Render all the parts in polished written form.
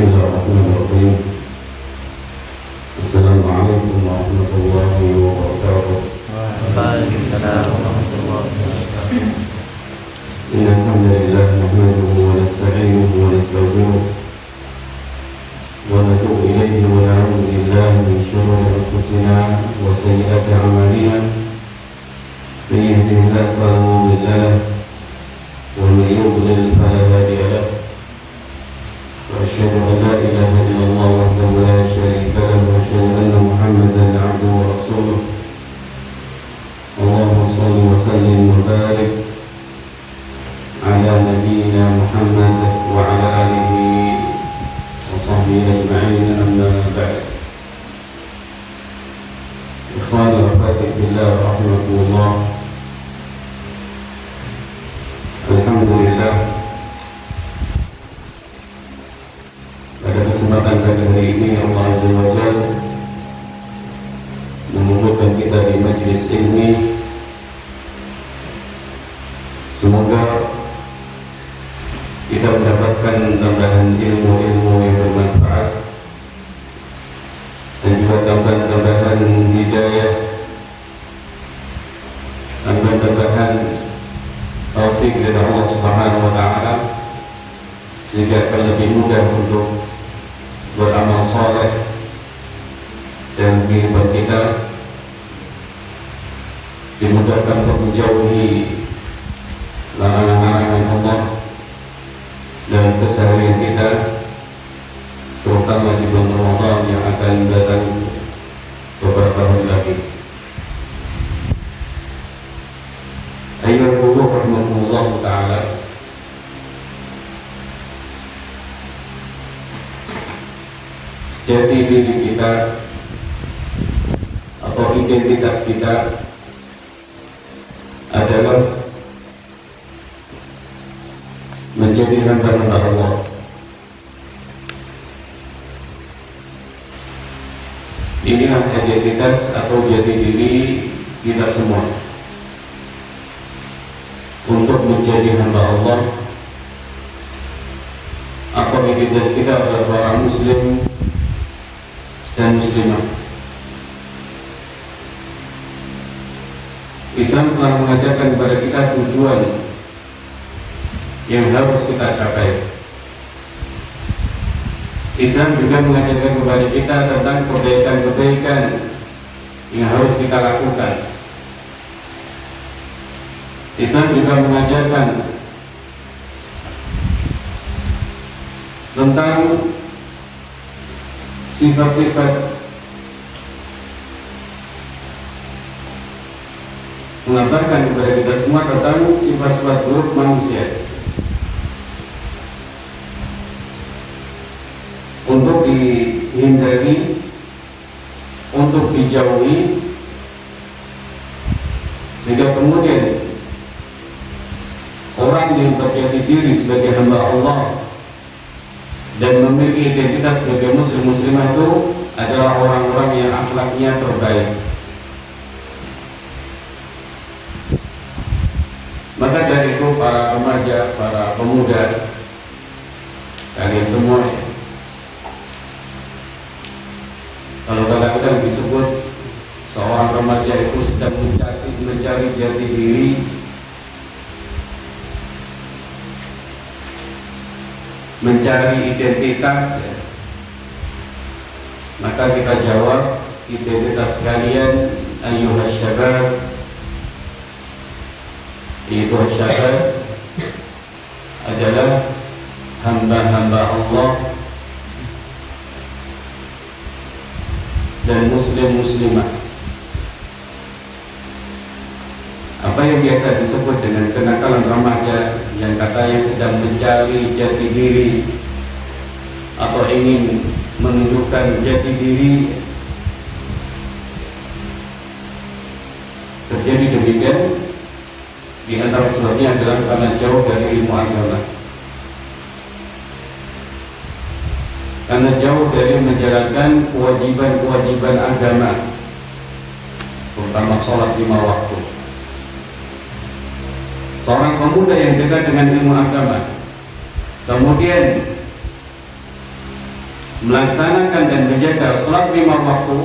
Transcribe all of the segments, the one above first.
Bismillahirrahmanirrahim. Assalamualaikum warahmatullahi wabarakatuh. Waalaikumsalam warahmatullahi wabarakatuh. Innal hamdalillah nahmaduhu wa nasta'inuhu wa nastaghfiruh wa natubu ilayhi wa na'udzu billahi min shururi anfusina wa sayyiati a'malina. Man yahdihillahu fala mudilla lahu wa man yudlil fala hadiya lahu. وأشهد أن لا إله إلا الله وحده لا شريك له وأشهد أن محمدا عبده ورسوله. اللهم صل وسلم وبارك على نبينا محمد وعلى آله وصحبه أجمعين. أما بعد، إخواني وأخواتي في الله رحمة الله، الحمد لله. Pada kesempatan pada hari ini Allah Azza wa Jalla mengumpulkan kita di majlis ini. Semoga kita mendapatkan tambahan ilmu-ilmu yang bermanfaat dan juga tambahan hidayah, tambahan taufik dari Allah Subhanahu wa Ta'ala, sehingga akan lebih mudah untuk beramal saleh dan kehidupan kita dimudahkan untuk menjauhi larangan-larangan Allah dan keseharian kita, terutama di bulan Ramadan yang akan datang beberapa hari lagi. Ayyuhal rahmatullah ta'ala, jati diri kita atau identitas kita adalah menjadi hamba-hamba Allah. Inilah identitas atau jati diri kita semua, untuk menjadi hamba Allah. Atau identitas kita adalah seorang muslim dan muslimah. Islam telah mengajarkan kepada kita tujuan yang harus kita capai. Islam juga mengajarkan kepada kita tentang kebaikan-kebaikan yang harus kita lakukan. Islam juga mengajarkan tentang sifat-sifat, mengabarkan kepada kita semua tentang sifat-sifat buruk manusia untuk dihindari, untuk dijauhi, sehingga kemudian orang yang berjati diri sebagai hamba Allah dan memiliki identitas sebagai muslim-muslimah itu adalah orang-orang yang akhlaknya terbaik. Maka dari itu para remaja, para pemuda, kalian semua, kalau kadang-kadang disebut seorang remaja itu sedang mencari jati diri, mencari identitas, maka kita jawab, identitas kalian ayyuhas syabab, itu syabab adalah hamba-hamba Allah dan muslim-muslimah. Apa yang biasa disebut dengan kenakalan remaja yang katanya sedang mencari jati diri atau ingin menunjukkan jati diri, terjadi demikian di antara sebabnya adalah karena jauh dari ilmu agama, karena jauh dari menjalankan kewajiban-kewajiban agama, terutama sholat 5 waktu. Seorang pemuda yang dekat dengan ilmu agama, kemudian melaksanakan dan menjaga salat 5 waktu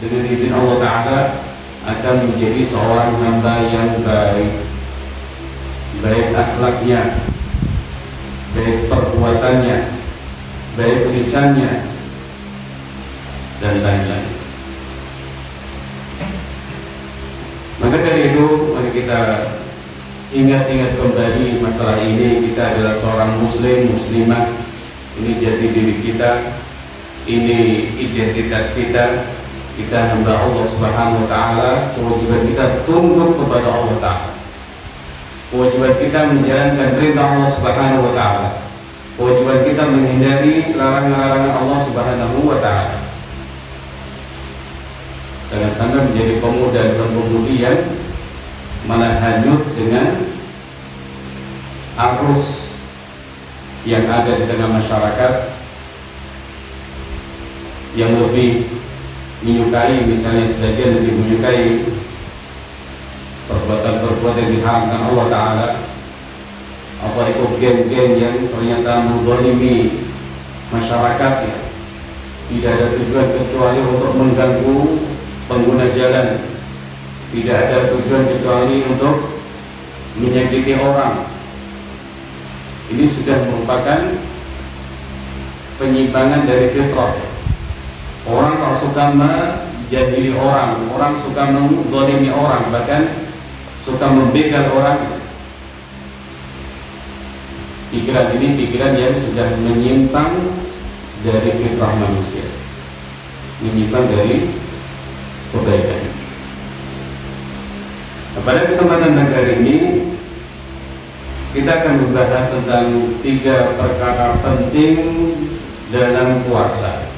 dengan izin Allah Ta'ala akan menjadi seorang hamba yang baik akhlaknya, baik perbuatannya, baik lisannya, dan lain-lain. Maka dari itu, mari kita ingat-ingat kembali masalah ini. Kita adalah seorang muslim, muslimah. Ini jati diri kita, ini identitas kita. Kita hamba Allah Subhanahu wa Ta'ala. Kewajiban kita tunduk kepada Allah Ta'ala. Kewajiban kita menjalankan perintah Allah Subhanahu wa Ta'ala. Kewajiban kita menghindari larangan-larangan Allah Subhanahu wa Ta'ala. Jangan sampai menjadi pemuda dan pemudi yang malah hanyut dengan arus yang ada di tengah masyarakat, yang lebih menyukai, misalnya sebagian lebih menyukai perbuatan-perbuatan yang diharamkan Allah Ta'ala, apa itu geng-geng yang ternyata menzalimi masyarakat, ya. Tidak ada tujuan kecuali untuk mengganggu pengguna jalan, tidak ada tujuan kecuali untuk menyakiti orang. Ini sudah merupakan penyimpangan dari fitrah. Orang kalau suka menjadili orang, orang suka menzalimi orang, bahkan suka membegal orang. Pikiran ini pikiran yang sudah menyimpang dari fitrah manusia, menyimpang dari kebaikan. Pada kesempatan kali ini kita akan membahas tentang 3 perkara penting dalam puasa.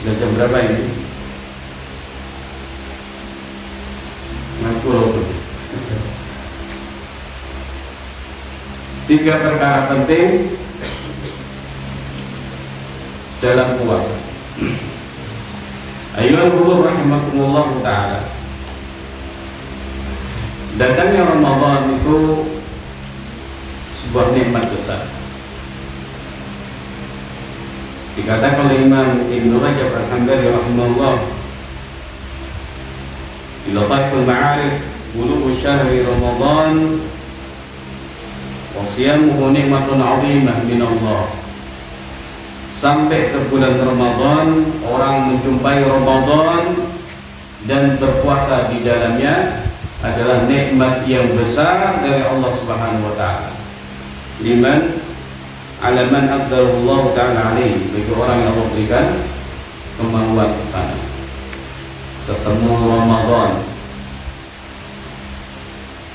Dan jam berapa ini? Mas 10. 3 perkara penting dalam puasa. Ayyuhal hudhur rahimakumullah ta'ala. Datangnya Ramadan itu sebuah nikmat besar. Dikatakan oleh Imam Ibn Rajab Al-Hambali rahimahullah, di Lataiful Ma'arif, bulughul syahri Ramadan wa siyamuhu nikmatun 'azimah min Allah. Sampai ke bulan Ramadan, orang menjumpai Ramadan dan berpuasa di dalamnya adalah nikmat yang besar dari Allah Subhanahu wa Ta'ala. Liman ala man aqdarallahu ta'ala alaihi, bagi orang yang Allah berikan kemampuan ke sana, ketemu Ramadan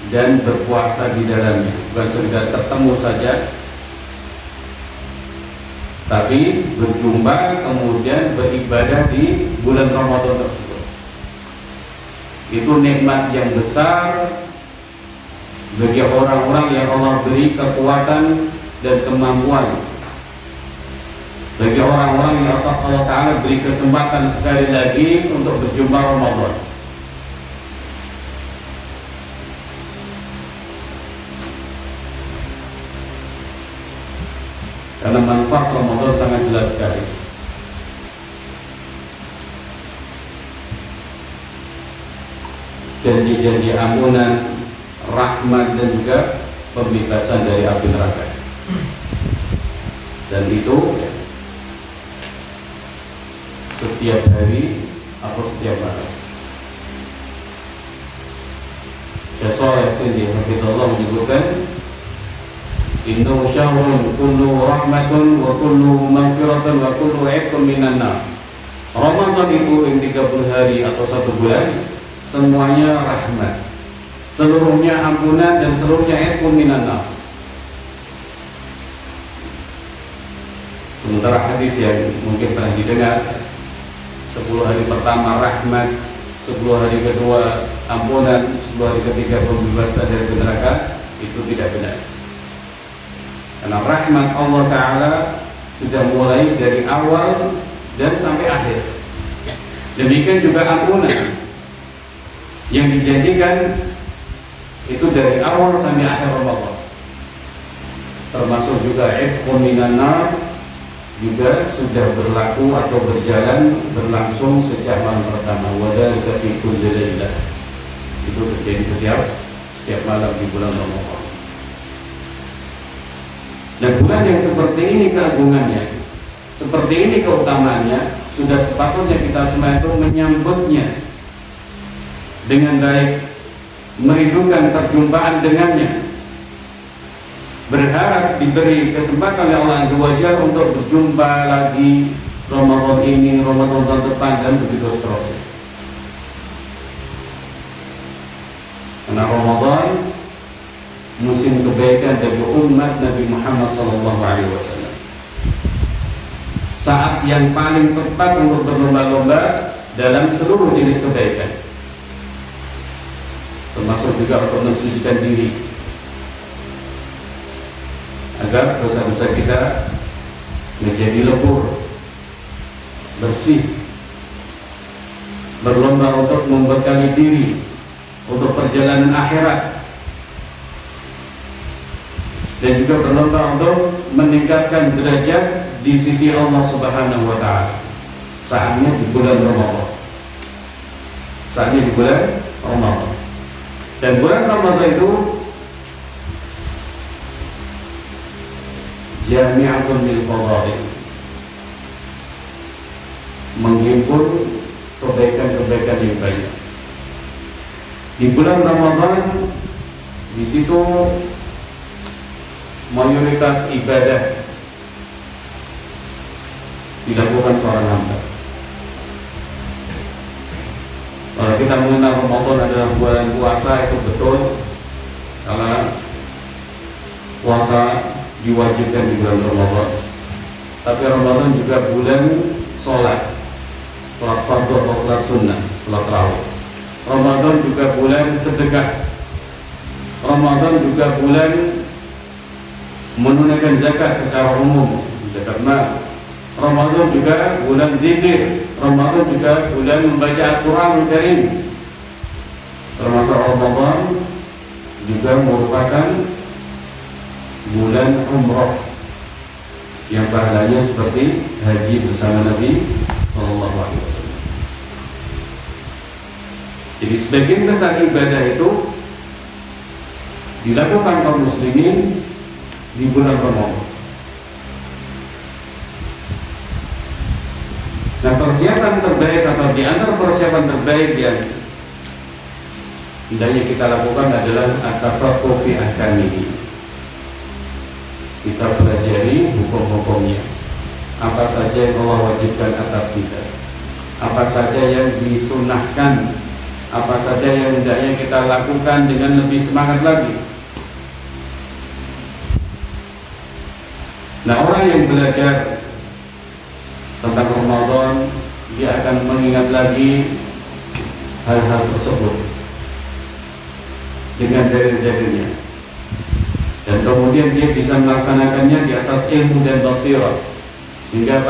dan berpuasa di dalamnya. Bukan sekedar ketemu saja, tapi berjumpa kemudian beribadah di bulan Ramadan tersebut. Itu nikmat yang besar bagi orang-orang yang Allah beri kekuatan dan kemampuan, bagi orang-orang yang Allah Ta'ala beri kesempatan sekali lagi untuk berjumpa Ramadan. Karena manfaat Ramadan sangat jelas sekali. Janji-janji ampunan, rahmat, dan juga pembebasan dari api neraka. Dan itu setiap hari atau setiap malam. Syekh Shalih Al-Sindi hafizahullah menyebutkan, innahu syahrun kullu rahmatun wa kullu maghfiratun wa kullu 'itqun minan nar. Ramadan itu yang 30 hari atau 1 bulan, semuanya rahmat, seluruhnya ampunan, dan seluruhnya 'itqun minan nar. Sementara hadis yang mungkin pernah didengar, 10 hari pertama rahmat, 10 hari kedua ampunan, 10 hari ketiga pembebasan dari neraka, itu tidak benar. Karena rahmat Allah Ta'ala sudah mulai dari awal dan sampai akhir. Demikian juga ampunan yang dijanjikan itu dari awal sampai akhir Ramadan. Termasuk juga 'itqun minan nar, juga sudah berlaku atau berlangsung sejak malam pertama. Wadzalika fi kulli lailah. Itu terjadi setiap malam di bulan Ramadan. Dan bulan yang seperti ini keagungannya, seperti ini keutamaannya, sudah sepatutnya kita semua itu menyambutnya dengan baik, merindukan perjumpaan dengannya, berharap diberi kesempatan oleh Allah Azza wa Jalla untuk berjumpa lagi Ramadan ini, Ramadan depan, dan begitu seterusnya. Karena Ramadan musim kebaikan dari umat Nabi Muhammad SAW. Saat yang paling tepat untuk berlomba-lomba dalam seluruh jenis kebaikan, termasuk juga untuk mensucikan diri agar dosa-dosa kita menjadi lebur, bersih, berlomba untuk membekali diri untuk perjalanan akhirat, dan juga berlomba untuk meningkatkan derajat di sisi Allah Subhanahu wa Ta'ala. Saatnya di bulan Ramadan. Saatnya di bulan Ramadan. Dan bulan Ramadan itu jami'atun lil fadail, menghimpun kebaikan-kebaikan yang banyak. Di bulan Ramadan, di situ mayoritas ibadah dilakukan seorang hamba. Kalau kita mengenal Ramadan adalah bulan puasa, itu betul, karena puasa diwajibkan di bulan Ramadan. Tapi Ramadan juga bulan sholat fardu atau sholat sunnah, sholat tarawih. Ramadan juga bulan sedekah. Ramadan juga bulan menunaikan zakat secara umum, zakat mal. Ramadan juga bulan zikir. Ramadan juga bulan membaca Al-Quran Karim. Termasuk Ramadan juga merupakan bulan umrah yang pahalanya seperti haji bersama Nabi Sallallahu Alaihi Wasallam. Jadi sebagian besar ibadah itu dilakukan kaum muslimin di bulan Ramadan. Nah, persiapan terbaik atau di antara persiapan terbaik yang hendaknya kita lakukan adalah at-tafaqquh fi ahkamihi. Kita pelajari hukum-hukumnya. Apa saja yang Allah wajibkan atas kita, apa saja yang disunahkan, apa saja yang hendaknya kita lakukan dengan lebih semangat lagi. Nah, orang yang belajar tentang Ramadan, dia akan mengingat lagi hal-hal tersebut dengan dalil-dalilnya, dan kemudian dia bisa melaksanakannya di atas ilmu dan basirah, sehingga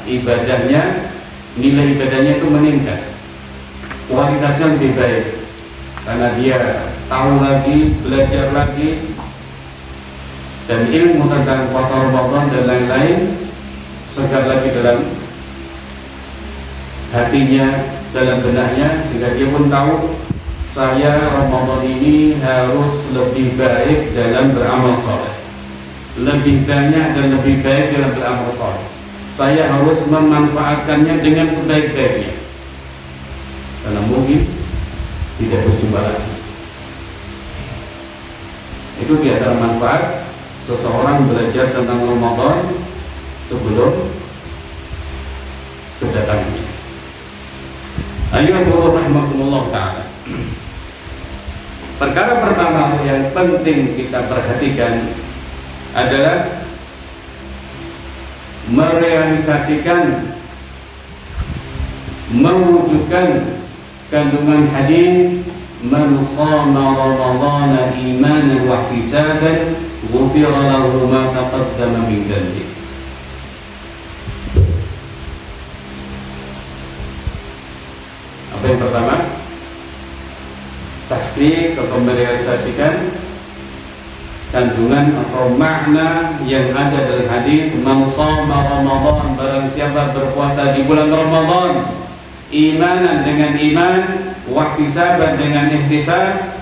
ibadahnya, nilai ibadahnya itu meningkat, kualitasnya lebih baik, karena dia tahu lagi, belajar lagi, dan ilmu tentang puasa Ramadan dan lain-lain segar lagi dalam hatinya, dalam benaknya, sehingga dia pun tahu, saya Ramadan ini harus lebih baik dalam beramal saleh, lebih banyak dan lebih baik dalam beramal saleh. Saya harus memanfaatkannya dengan sebaik-baiknya, karena mungkin tidak berjumpa lagi. Itu di antara manfaat seseorang belajar tentang Ramadan sebelum kedatangannya. Ayyuhal rahmatullah ta'ala. Perkara pertama yang penting kita perhatikan adalah merealisasikan, mewujudkan kandungan hadis man shama ramadhana imanan wa ihtisaban ghufira lahu ma taqaddama min dhanbi. Apa yang pertama? Tahqiq atau merealisasikan kandungan atau makna yang ada dari hadis man shoma Ramadan, barang siapa berpuasa di bulan Ramadan imanan dengan iman, wahtisaban dengan ihtisab,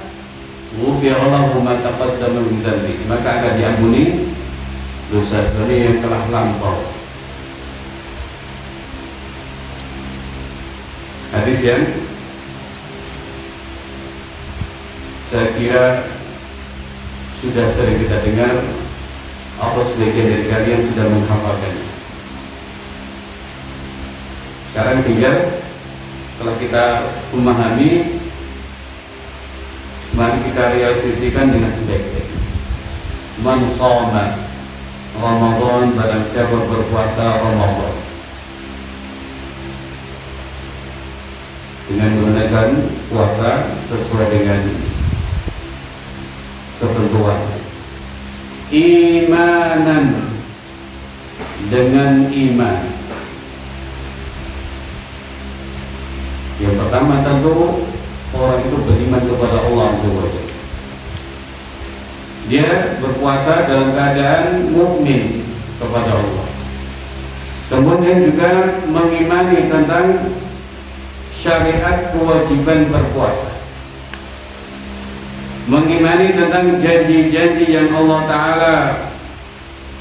ghufira lahu ma taqaddama min dhanbi, maka akan diampuni dosa-dosa yang telah lampau. Hadis yang saya kira sudah sering kita dengar atau sebagian dari kalian sudah menghafalkannya. Sekarang tinggal setelah kita memahami, mari kita realisasikan dengan sebaik-baiknya. Man shoma Ramadan, barang siapa berpuasa Ramadan dengan menggunakan puasa sesuai dengan ketentuan, imanan dengan iman. Yang pertama tentu orang itu beriman kepada Allah Azza wa Jalla. Dia berpuasa dalam keadaan mukmin kepada Allah. Kemudian juga mengimani tentang syariat kewajiban berpuasa, mengimani tentang janji-janji yang Allah Ta'ala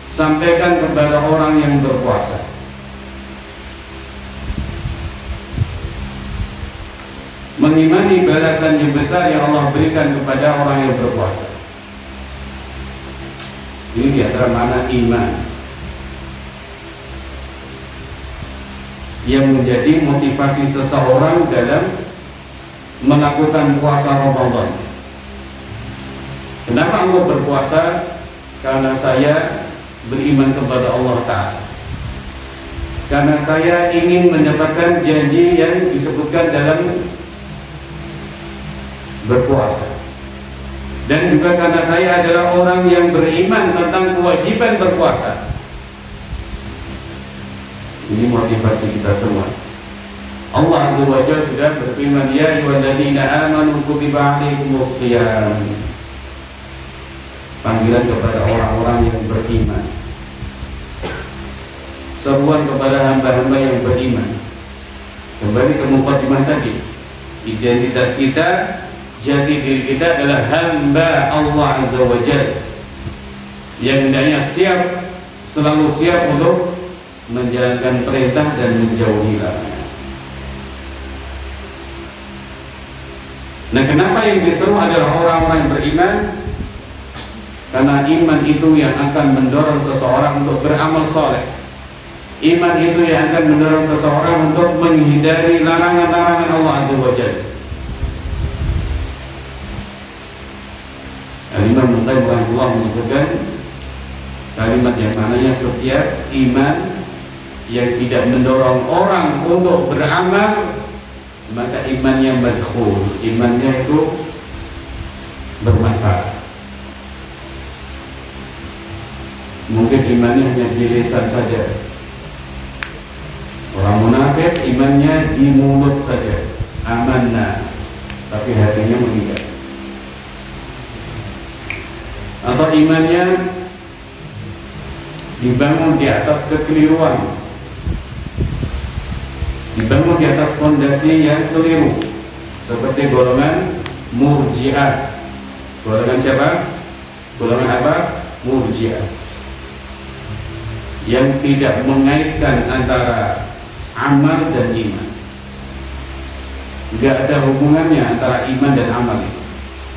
sampaikan kepada orang yang berpuasa, mengimani balasan yang besar yang Allah berikan kepada orang yang berpuasa. Ini di antara makna iman yang menjadi motivasi seseorang dalam melakukan puasa Ramadan. Kenapa engkau berpuasa? Karena saya beriman kepada Allah Ta'ala, karena saya ingin mendapatkan janji yang disebutkan dalam berpuasa, dan juga karena saya adalah orang yang beriman tentang kewajiban berpuasa. Ini motivasi kita semua. Allah Azza wa Jalla sudah berfirman, ya ayyuhalladzina amanu kutiba alaikumus shiyam. Panggilan kepada orang-orang yang beriman, seruan kepada hamba-hamba yang beriman. Kembali ke mukadimah tadi, identitas kita, jati diri kita adalah hamba Allah Azza wa Jalla yang hendaknya siap, selalu siap untuk menjalankan perintah dan menjauhi larangan. Nah, kenapa yang diseru adalah orang-orang yang beriman? Karena iman itu yang akan mendorong seseorang untuk beramal soleh. Iman itu yang akan mendorong seseorang untuk menghindari larangan-larangan Allah Azza wa Jalla. Imam Muqayyim rahimahullah menyebutkan kalimat yang mananya setiap iman yang tidak mendorong orang untuk beramal, maka imannya madkhul, imannya itu bermasalah. Mungkin imannya hanya di lisan saja. Orang munafik imannya di mulut saja, amanah, tapi hatinya meninggal. Atau imannya dibangun di atas kekeliruan, dibangun di atas fondasi yang keliru, seperti golongan Murji'ah. Golongan siapa? Golongan apa? Murji'ah, yang tidak mengaitkan antara amal dan iman. Tidak ada hubungannya antara iman dan amal itu.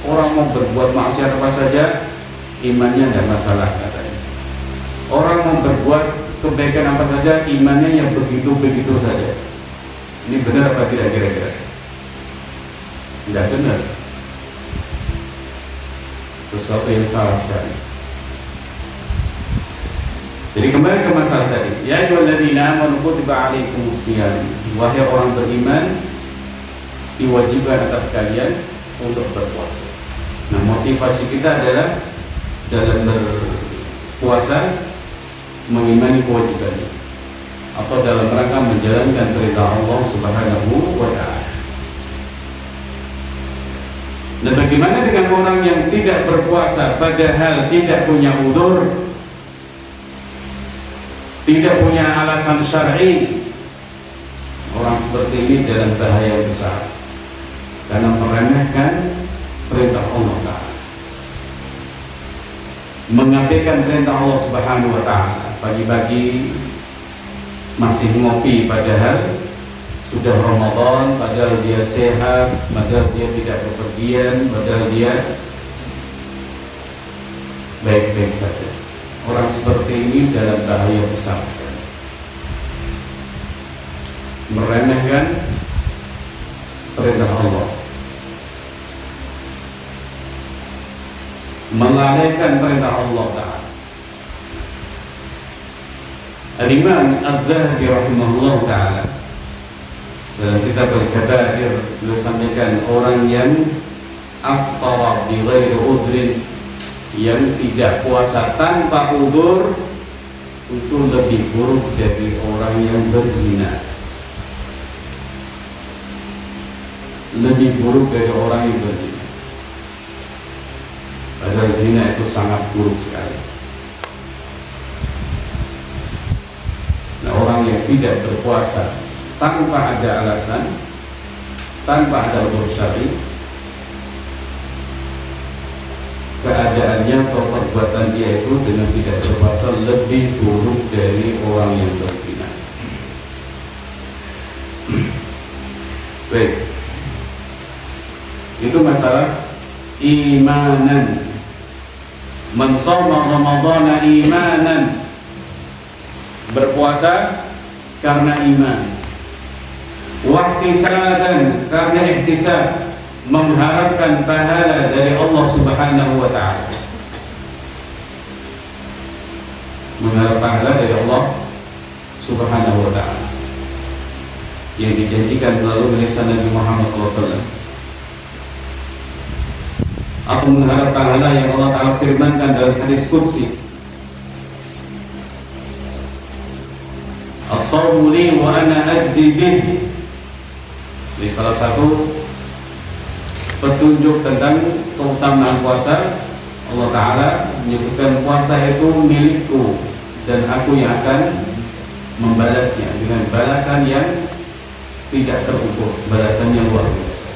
Orang mau berbuat maksiat apa saja, imannya tidak masalah katanya. Orang mau berbuat kebaikan apa saja, imannya yang begitu-begitu saja. Ini benar apa tidak kira-kira? Tidak benar. Sesuatu yang salah sekali. Jadi kembali ke masalah tadi, ya ayyuhalladzina amanu kutiba alaikumus shiyam. Wahai orang beriman, diwajibkan atas kalian untuk berpuasa. Nah, motivasi kita adalah dalam berpuasa mengimani kewajibannya, atau dalam rangka menjalankan perintah Allah Subhanahu wa Ta'ala. Dan bagaimana Bagaimana dengan orang yang tidak berpuasa padahal tidak punya udzur, tidak punya alasan syar'i? Orang seperti ini dalam bahaya besar karena meremehkan perintah Allah Ta'ala, mengabaikan perintah Allah Subhanahu wa Ta'ala. Pagi-pagi masih ngopi padahal sudah Ramadan, padahal dia sehat, padahal dia tidak bepergian, padahal dia baik-baik saja. Orang seperti ini dalam bahaya besar sekali, meremehkan perintah Allah, melalaikan perintah Allah Ta'ala. Al-Imam Al-Zahabi rahimahullah ta'ala dalam kitab Al-Kabair beliau sampaikan, orang yang aftara bi ghairi udhrin, yang tidak puasa tanpa udzur, itu lebih buruk dari orang yang berzina, lebih buruk dari orang yang berzina. Padahal zina itu sangat buruk sekali. Nah, orang yang tidak berpuasa tanpa ada alasan, tanpa ada udzur syar'i, keadaannya atau perbuatan dia itu dengan tidak berpuasa lebih buruk dari orang yang berzina. Baik, itu masalah imanan. Man shoma ramadhana imanan, berpuasa karena iman. Wahtisaban, karena ihtisab, mengharapkan pahala dari Allah Subhanahu wa Ta'ala, mengharap pahala dari Allah Subhanahu wa Ta'ala yang dijanjikan melalui lisan Nabi Muhammad SAW, atau mengharap pahala yang Allah Ta'ala firmankan dalam hadis qudsi, as-shawmu li wa ana ajzi bih. Ini salah satu petunjuk tentang keutamaan puasa. Allah Ta'ala menyebutkan puasa itu milikku dan aku yang akan membalasnya dengan balasan yang tidak terukur, balasan yang luar biasa.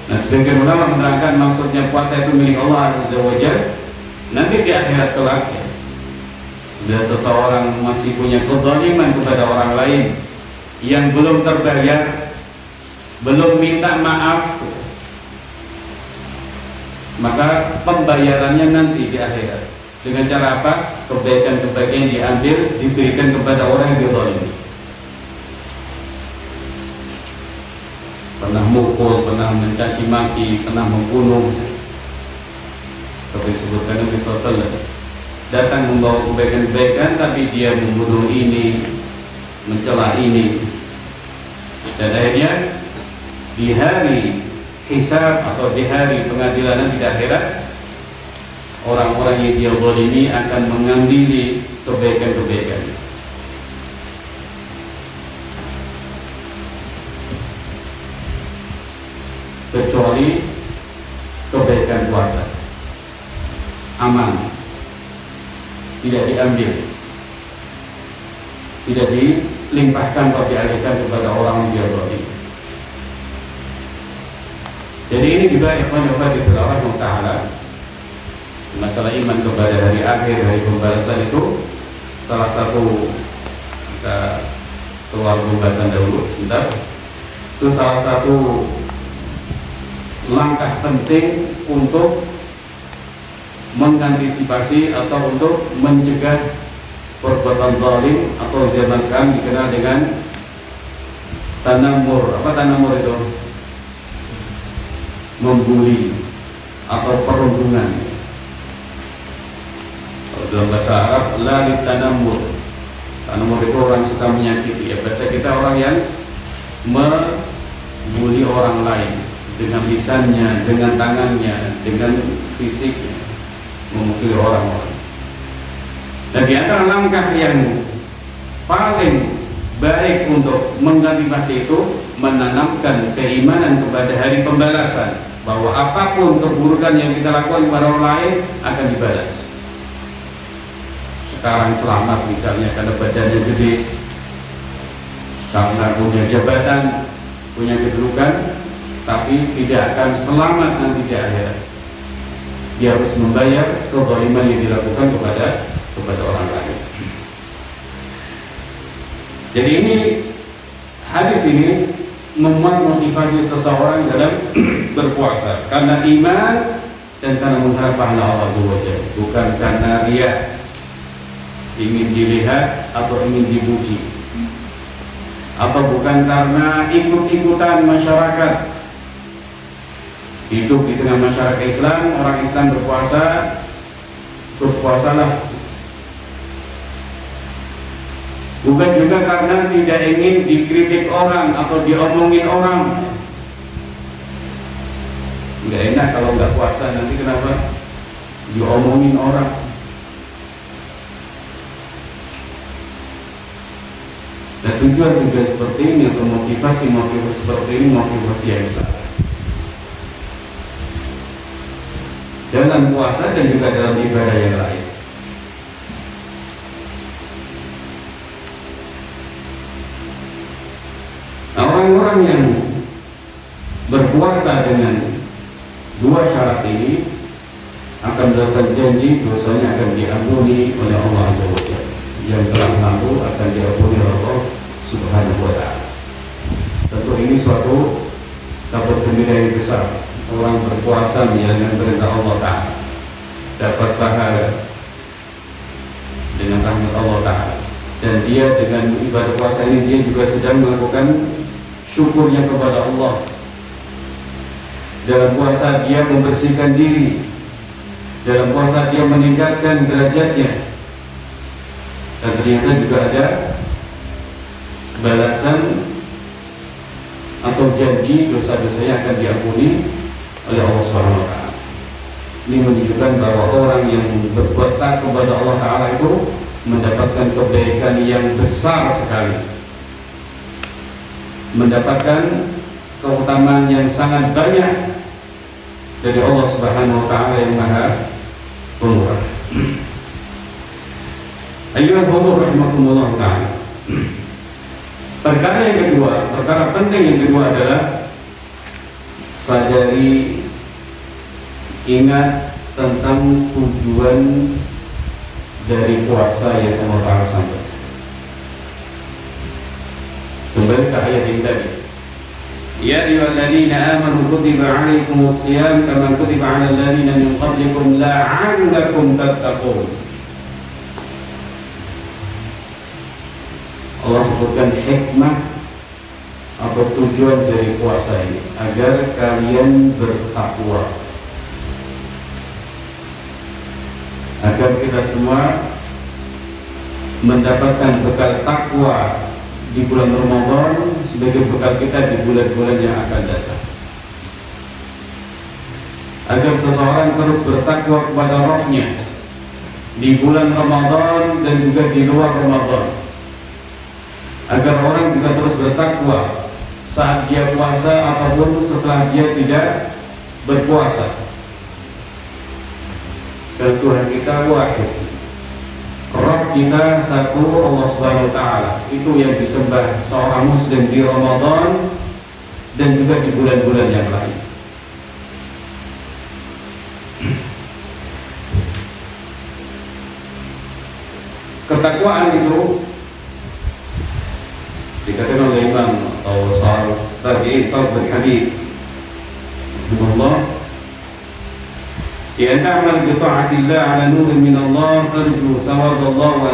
Nah, sebagian ulama menerangkan maksudnya puasa itu milik Allah Azza wa Jalla nanti di akhirat kelak, ya. Bila seseorang masih punya kezaliman kepada orang lain yang belum terbayar, belum minta maaf, maka pembayarannya nanti di akhirat dengan cara apa? Kebaikan-kebaikan diambil, diberikan kepada orang yang dizalimi. Pernah mukul, pernah mencaci maki, pernah membunuh, seperti disebutkan Nabi SAW, datang membawa kebaikan-kebaikan tapi dia membunuh ini, mencela ini, dan akhirnya di hari hisab atau di hari pengadilan nanti di akhirat, orang-orang yang dia zalimi akan mengambil kebaikan-kebaikan. Kecuali kebaikan puasa, aman, tidak diambil, tidak dilimpahkan atau dialihkan kepada orang yang dia zalim. Jadi ini juga ikhwan-ikhwan di Allah Ta'ala, masalah iman kepada hari akhir, hari pembalasan itu salah satu, kita keluar pembacaan dahulu sebentar, itu salah satu langkah penting untuk mengantisipasi atau untuk mencegah perbuatan zalim atau zaman sekarang dikenal dengan tanamur. Apa tanamur itu? Membuli atau perundungan. Kalau dalam bahasa Arab, la tanamur. Tanamur itu orang suka menyakiti. Ya, bahasa kita orang yang membuli orang lain dengan lisannya, dengan tangannya, dengan fisiknya, memukuli orang-orang. Dan di antara langkah yang paling baik untuk mengantisipasi itu, menanamkan keimanan kepada hari pembalasan, bahwa apapun keburukan yang kita lakukan kepada orang lain akan dibalas. Sekarang selamat misalnya karena badannya gede, karena punya jabatan, punya kedudukan, tapi tidak akan selamat nanti di akhirat. Dia harus membayar kezaliman yang dilakukan kepada orang lain. Jadi ini, hadis ini memuat motivasi seseorang dalam berpuasa karena iman dan karena mengharap pahala Allah Azza wa Jalla, bukan karena riya, ingin dilihat atau ingin dipuji, atau bukan karena ikut-ikutan masyarakat. Hidup di tengah masyarakat Islam, orang Islam berpuasa, berpuasalah. Bukan juga karena tidak ingin dikritik orang atau diomongin orang. Nggak enak kalau nggak puasa, nanti kenapa? Diomongin orang. Dan tujuan-tujuan seperti ini atau motivasi-motivasi seperti ini, motivasi yang besar dalam puasa dan juga dalam ibadah yang lain. Nah, orang-orang yang berpuasa dengan dua syarat ini akan mendapatkan janji dosanya akan diampuni oleh Allah Azza wa Jalla. Yang telah lalu akan diampuni oleh Allah Subhanahu wa Ta'ala. Tentu ini suatu kabar gembira yang besar. Orang berpuasa menjalankan perintah Allah Ta'ala dapat pahala dengan rahmat Allah Ta'ala, dan dia dengan ibadah puasa ini dia juga sedang melakukan syukurnya kepada Allah. Dalam puasa dia membersihkan diri, dalam puasa dia meningkatkan derajatnya, dan ternyata juga ada balasan atau janji dosa-dosanya akan diampuni oleh Allah Subhanahu wa Ta'ala. Ini menunjukkan bahwa orang yang berbuat taat kepada Allah Ta'ala itu mendapatkan kebaikan yang besar sekali, mendapatkan keutamaan yang sangat banyak dari Allah Subhanahu wa Ta'ala yang Maha Pemurah. Ayyuhal hudur rahimakumullah ta'ala. Perkara yang kedua, perkara penting yang kedua adalah sadari, ingat tentang tujuan dari puasa yang Allah Ta'ala sampaikan. Kembali ke ayat yang tadi. Ya ayyuhalladzina amanu kutiba 'alaikumus shiyam kama kutiba 'alal ladzina min qablikum la'allakum tattaqun. Allah sebutkan hikmah atau tujuan dari puasa ini agar kalian bertakwa, agar kita semua mendapatkan bekal takwa di bulan Ramadan sebagai bekal kita di bulan-bulan yang akan datang, agar seseorang terus bertakwa kepada Rabb-Nya di bulan Ramadan dan juga di luar Ramadan, agar orang juga terus bertakwa saat dia puasa ataupun setelah dia tidak berpuasa. Dan Tuhan kita wahid, Rabb kita satu, Allah Subhanahu wa Ta'ala. Itu yang disembah seorang muslim di Ramadan dan juga di bulan-bulan yang lain. Ketakwaan itu dikatakan oleh Imam atau sahabat tabi'in Talib Habib rahimahullah, ya ta'mal bi ta'atillah 'ala nurin min Allah tarju thawab Allah wa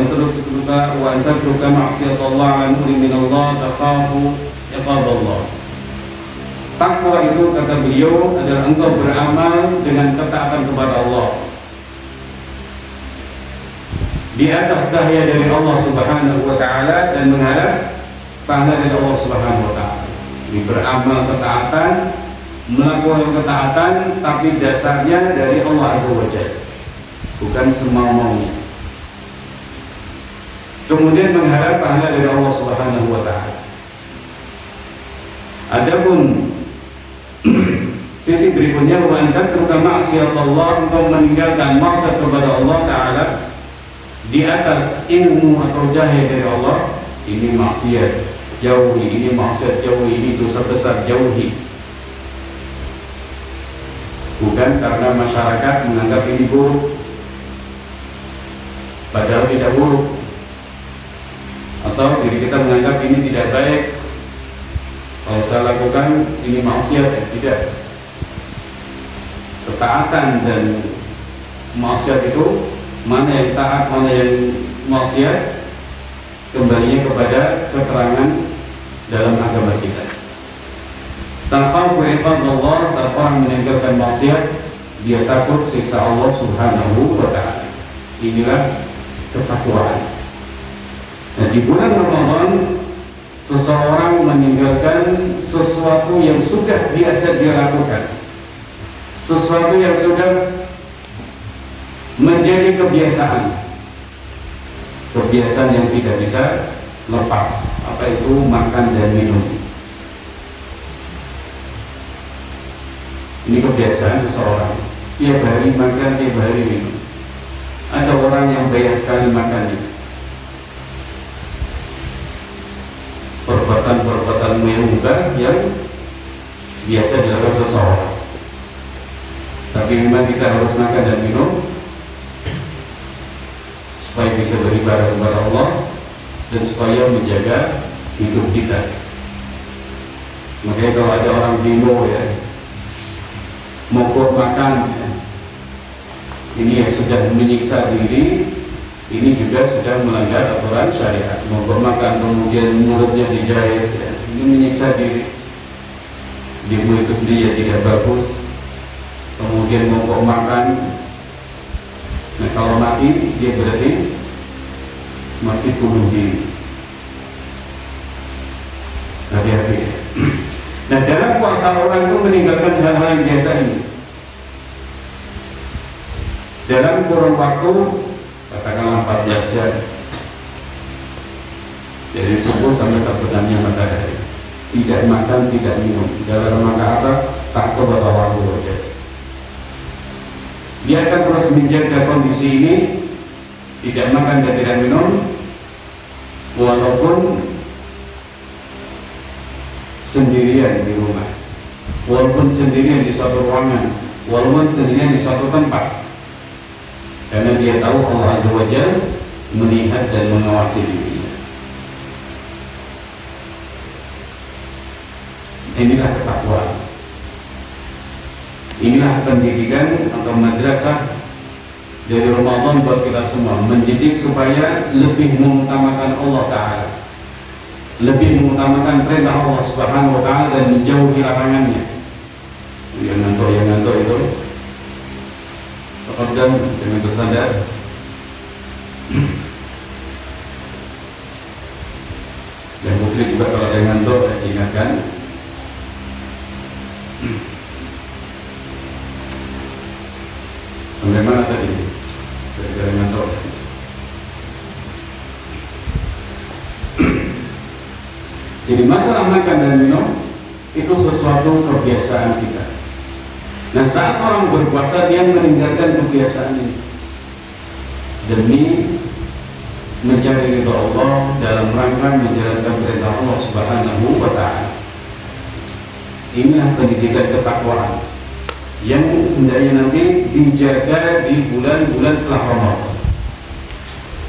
an tatruka ma'siyat Allah 'ala nurin min Allah takhafu iqab Allah. Takwa itu, kata beliau, adalah engkau beramal dengan ketaatan kepada Allah di atas cahaya dari Allah Subhanahu wa Ta'ala dan mengharap pahala dari Allah Subhanahu wa Ta'ala. Ini beramal ketaatan, melakukan ketaatan, tapi dasarnya dari Allah Azza wa Jalla, bukan semau-maunya. kemudian mengharap pahala dari Allah Subhanahu wa taala. Adapun sisi berikutnya, wa anta tatruka ma'siyatullah, engkau meninggalkan maksiat kepada Allah taala di atas ilmu atau jahil dari Allah, ini maksiat, jauhi. Ini maksiat, jauhi. Ini dosa besar, jauhi. Bukan karena masyarakat menganggap ini buruk, padahal tidak buruk, atau diri kita menganggap ini tidak baik, kalau saya lakukan ini maksiat. Tidak. Ketaatan dan maksiat itu, mana yang taat, mana yang maksiat, kembalinya kepada keterangan dalam agama kita. Takhafu iqaballah, saat orang meninggalkan maksiat, dia takut siksa Allah Subhanahu wa taala. Inilah ketakwaan. Nah, di bulan Ramadan seseorang meninggalkan sesuatu yang sudah biasa dia lakukan, sesuatu yang sudah menjadi kebiasaan yang tidak bisa lepas. Apa itu? Makan dan minum. Ini kebiasaan seseorang, tiap hari makan, tiap hari minum. Ada orang yang banyak sekali makannya, perbuatan-perbuatan mubah yang biasa dilakukan seseorang. Tapi memang kita harus makan dan minum supaya bisa beribadah kepada Allah dan supaya menjaga hidup kita. Makanya kalau ada orang demo ya, mogok makan ya, ini yang sudah menyiksa diri, ini juga sudah melanggar aturan syariat. Mogok makan kemudian mulutnya dijahit ya, ini menyiksa diri. Demo itu sendiri ya tidak bagus. Kemudian mogok makan, nah kalau mati dia berarti mati bunuh diri. Hati-hati ya. Nah, dalam puasa orang itu meninggalkan hal-hal yang biasa ini dalam kurun waktu katakanlah 14 jam, dari subuh sampai terbenamnya matahari, tidak makan, tidak minum. Dalam rangka apa? Takut kepada Allah Subhanahu wa taala. Dia akan terus menjaga kondisi ini, tidak makan dan tidak minum, walaupun sendirian di rumah, walaupun sendirian di suatu ruangan, walaupun sendirian di suatu tempat, karena dia tahu Allah Azza wa Jalla melihat dan mengawasi dirinya. Inilah ketakwaan. Inilah pendidikan atau madrasah dari Ramadan buat kita semua, mendidik supaya lebih mengutamakan Allah Ta'ala, lebih mengutamakan perintah Allah Subhanahu wa taala dan menjauhi larangannya. Yang ngantuk itu taqaddam, jangan bersandar. Dan putri juga kalau ada yang ngantuk diingatkan. Sampai mana tadi? Gara-gara ngantuk. Jadi masalah makan dan minum itu sesuatu kebiasaan kita. Nah, saat orang berpuasa dia meninggalkan kebiasaan ini demi mencari ridha Allah dalam rangka menjalankan perintah Allah Subhanahu wa taala. Inilah pendidikan ketakwaan yang hendaknya nanti dijaga di bulan-bulan setelah Ramadan.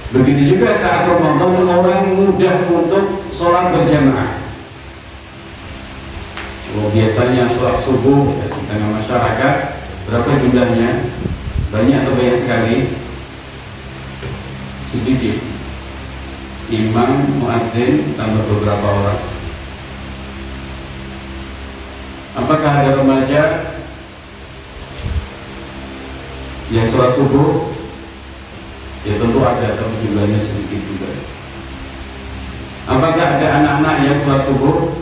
Begitu juga saat Ramadan orang mudah untuk sholat berjamaah. Biasanya sholat subuh ya, di tengah masyarakat berapa jumlahnya? Banyak atau banyak sekali? Sedikit. Imam, muadzin, tambah beberapa orang. Apakah ada remaja yang sholat subuh? Ya tentu ada, tapi jumlahnya sedikit juga. Apakah ada anak-anak yang sholat subuh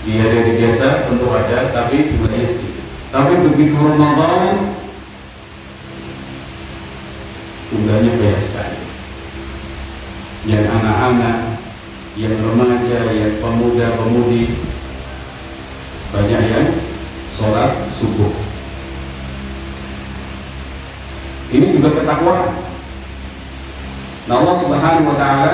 di hari biasa? Tentu ada, tapi jumlahnya sedikit. Tapi begitu Ramadan jumlahnya banyak sekali. yang anak-anak, yang remaja, yang pemuda-pemudi, banyak yang sholat subuh. Ini juga ketakwaan. Nah, Allah Subhanahu wa Ta'ala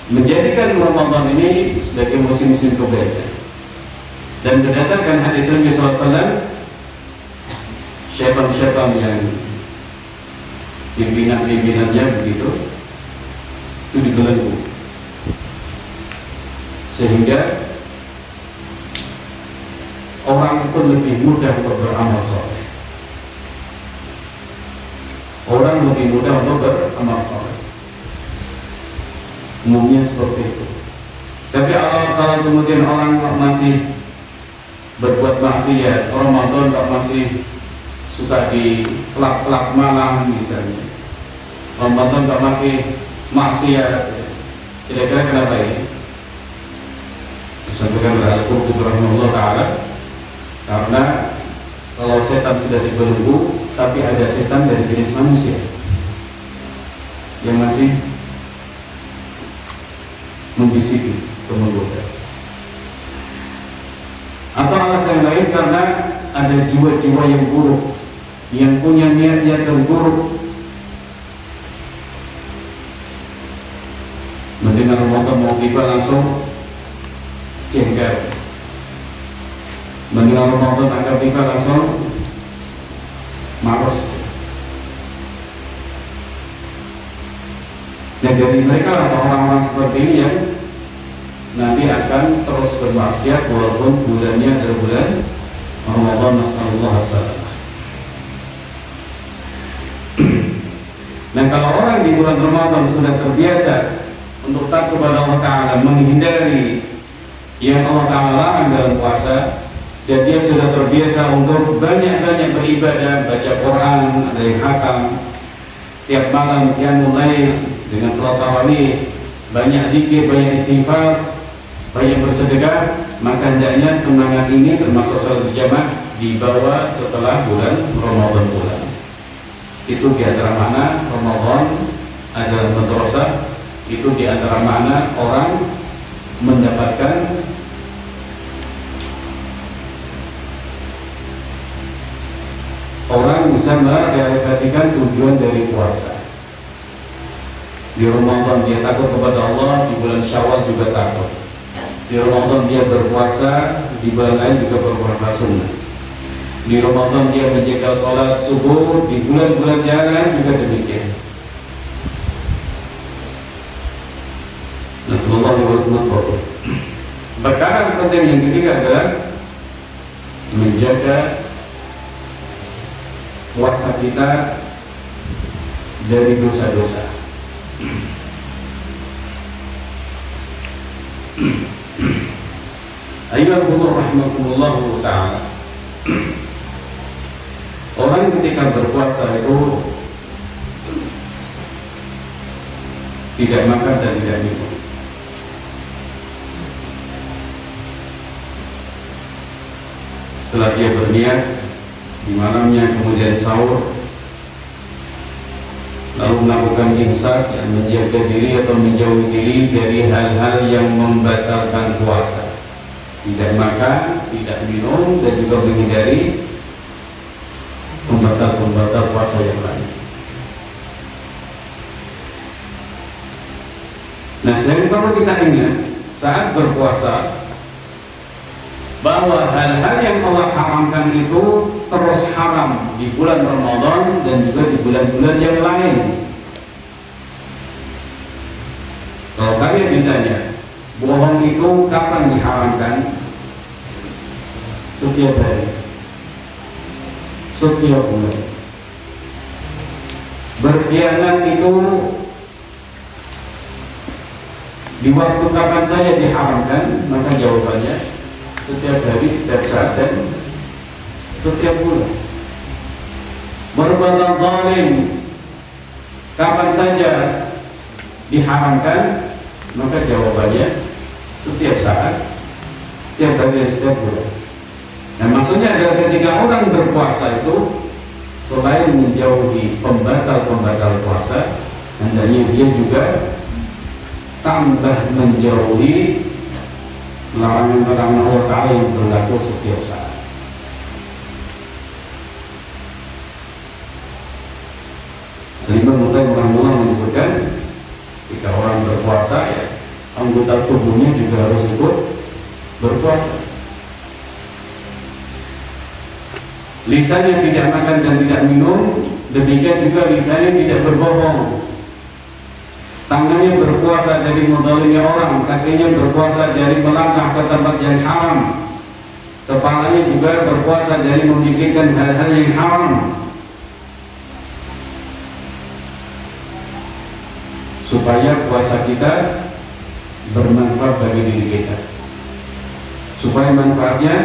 menjadikan Ramadan ini sebagai musim-musim kebaikan. Dan berdasarkan hadis Nabi SAW, syaitan-syaitan yang pimpinan-pimpinannya begitu itu dibelenggu, sehingga orang itu lebih mudah untuk beramal soleh. Orang lebih mudah untuk beramal soleh. Umumnya seperti itu. Tapi kalau kemudian orang masih berbuat maksiat, Ramadan kok masih suka di kelab-kelab malam misalnya, Ramadan kok masih maksiat, kira-kira kenapa ini? Disampaikan oleh Al-Qurtubi rahimahullah ta'ala, karena kalau setan sudah dibelenggu, tapi ada setan dari jenis manusia yang masih membisiki, menggoda. Atau alasan lain karena ada jiwa-jiwa yang buruk, yang punya niat-niat yang buruk. Mendengar Ramadan mau tiba langsung jengkel, mendengar Ramadan akan tiba langsung malas. Dan dari mereka atau orang-orang seperti ini yang nanti akan terus bermaksiat walaupun bulannya adalah bulan Ramadan. Nasallallahu alaihi wasallam. Dan kalau orang di bulan Ramadan sudah terbiasa untuk taat kepada Allah Ta'ala, menghindari yang Allah Ta'ala larang dalam puasa, dan dia sudah terbiasa untuk banyak-banyak beribadah, baca Quran, ada yang hatam setiap malam, qiyamul lail dengan salat tarawih, banyak zikir, banyak istighfar, banyak bersedekah, maka hendaknya semangat ini termasuk salat berjamaah dibawa setelah bulan Ramadan bulan. Itu di antara makna Ramadan adalah madrasah. Itu di antara makna orang mendapatkan orang bisa merealisasikan tujuan dari puasa. Di Ramadan dia takut kepada Allah, di bulan Syawal juga takut. Di Ramadan dia berpuasa, di bulan lain juga berpuasa sunnah. Di Ramadan dia menjaga sholat subuh, di bulan-bulan yang lain juga demikian. Nasallallahu alaihi wasallam. Perkara penting yang ketiga adalah menjaga puasa kita dari dosa-dosa. Ayyuhal rahimakumullah ta'ala. Orang ketika berpuasa itu tidak makan dan tidak minum. Setelah dia berniat di malamnya, kemudian sahur, lalu melakukan imsak, yang menjaga diri atau menjauhi diri dari hal-hal yang membatalkan puasa, tidak makan, tidak minum, dan juga menghindari pembatal-pembatal puasa yang lain. Nah, selain perlu kita ingat saat berpuasa bahwa hal-hal yang Allah haramkan itu terus haram di bulan Ramadan dan juga di bulan-bulan yang lain. Kalau kalian ditanya, bohong itu kapan diharamkan? Setiap hari, setiap bulan. Berkhianat itu di waktu kapan saja diharamkan? Maka jawabannya setiap hari, setiap saat, dan setiap bulan. Berbuat zalim kapan saja diharamkan? Maka jawabannya setiap saat, setiap hari, dan setiap bulan. Nah, maksudnya adalah ketika orang berpuasa itu selain menjauhi pembatal-pembatal puasa, hendaknya dia juga tambah menjauhi larangan-larangan Allah Ta'ala yang berlaku setiap saat. Imam Qayyim rahimahullah menyebutkan jika orang berpuasa, ya anggota tubuhnya juga harus ikut berpuasa. Lisannya tidak makan dan tidak minum, demikian juga lisannya tidak berbohong. Tangannya berpuasa dari menzalimi orang, kakinya berpuasa dari melangkah ke tempat yang haram, kepalanya juga berpuasa dari memikirkan hal-hal yang haram. Supaya puasa kita bermanfaat bagi diri kita, supaya manfaatnya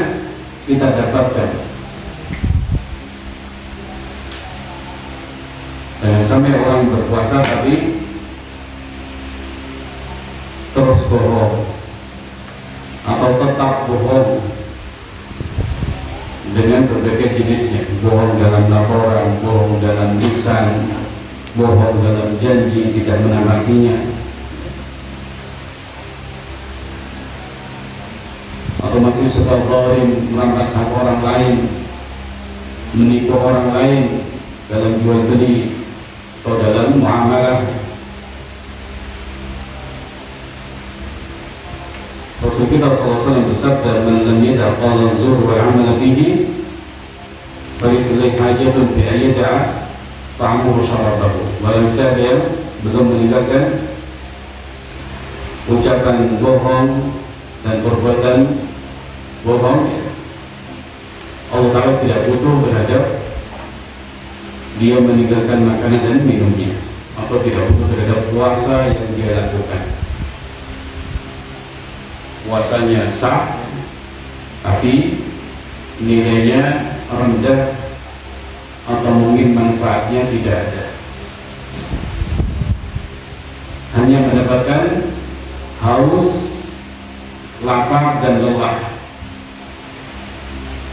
kita dapatkan. Jangan sampai orang berpuasa tapi terus bohong atau tetap bohong dengan berbagai jenisnya, bohong dalam laporan, bohong dalam lisan, bohong dalam janji, tidak menepatinya, atau masih suka zalim, merampas hak orang lain, menipu orang lain dalam jual beli atau dalam muamalah. Rasul kita SAW bersabda, "Man lam yada' qawla az-zur wal 'amala bihi, falaysa lahu hajatun fi an yada'a ta'amuhu syarabahu." Barang siapa yang belum meninggalkan ucapan bohong dan perbuatan bohong, Allah Ta'ala tidak butuh terhadap dia meninggalkan makanan dan minumnya, atau tidak butuh terhadap puasa yang dia lakukan. Puasanya sah, tapi nilainya rendah atau mungkin manfaatnya tidak ada, hanya mendapatkan haus, lapar dan lelah.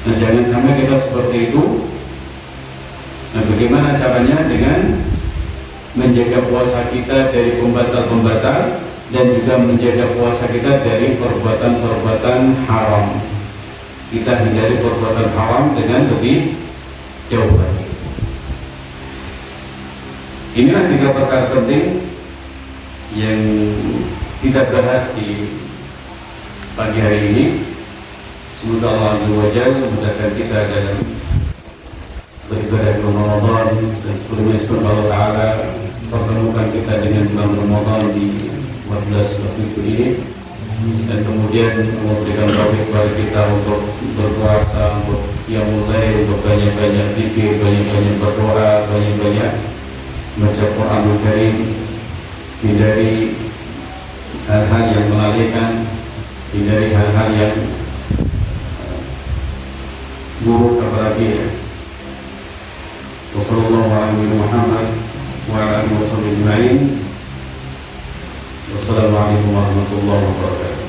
Nah, jangan sampai kita seperti itu. Nah, bagaimana caranya? Dengan menjaga puasa kita dari pembatal-pembatal dan juga menjaga puasa kita dari perbuatan-perbuatan haram. Kita hindari perbuatan haram dengan lebih jauh lagi. Inilah 3 perkara penting yang kita bahas di pagi hari ini. Semoga Allah Azza wa Jalla memudahkan kita dalam beribadah di bulan Ramadan, dan sebelumnya Allah Ta'ala pertemukan kita dengan bulan Ramadan di 14 waktu ini, dan kemudian memberikan taufik kepada kita untuk berpuasa, untuk qiyamul lail, untuk banyak-banyak zikir, banyak-banyak berdoa, banyak-banyak baca Qur'anul Karim, hindari hal-hal yang melalaikan, hindari hal-hal yang buruk apalagi. Wassalamualaikum warahmatullahi wabarakatuh. Wassalamualaikum warahmatullahi wabarakatuh.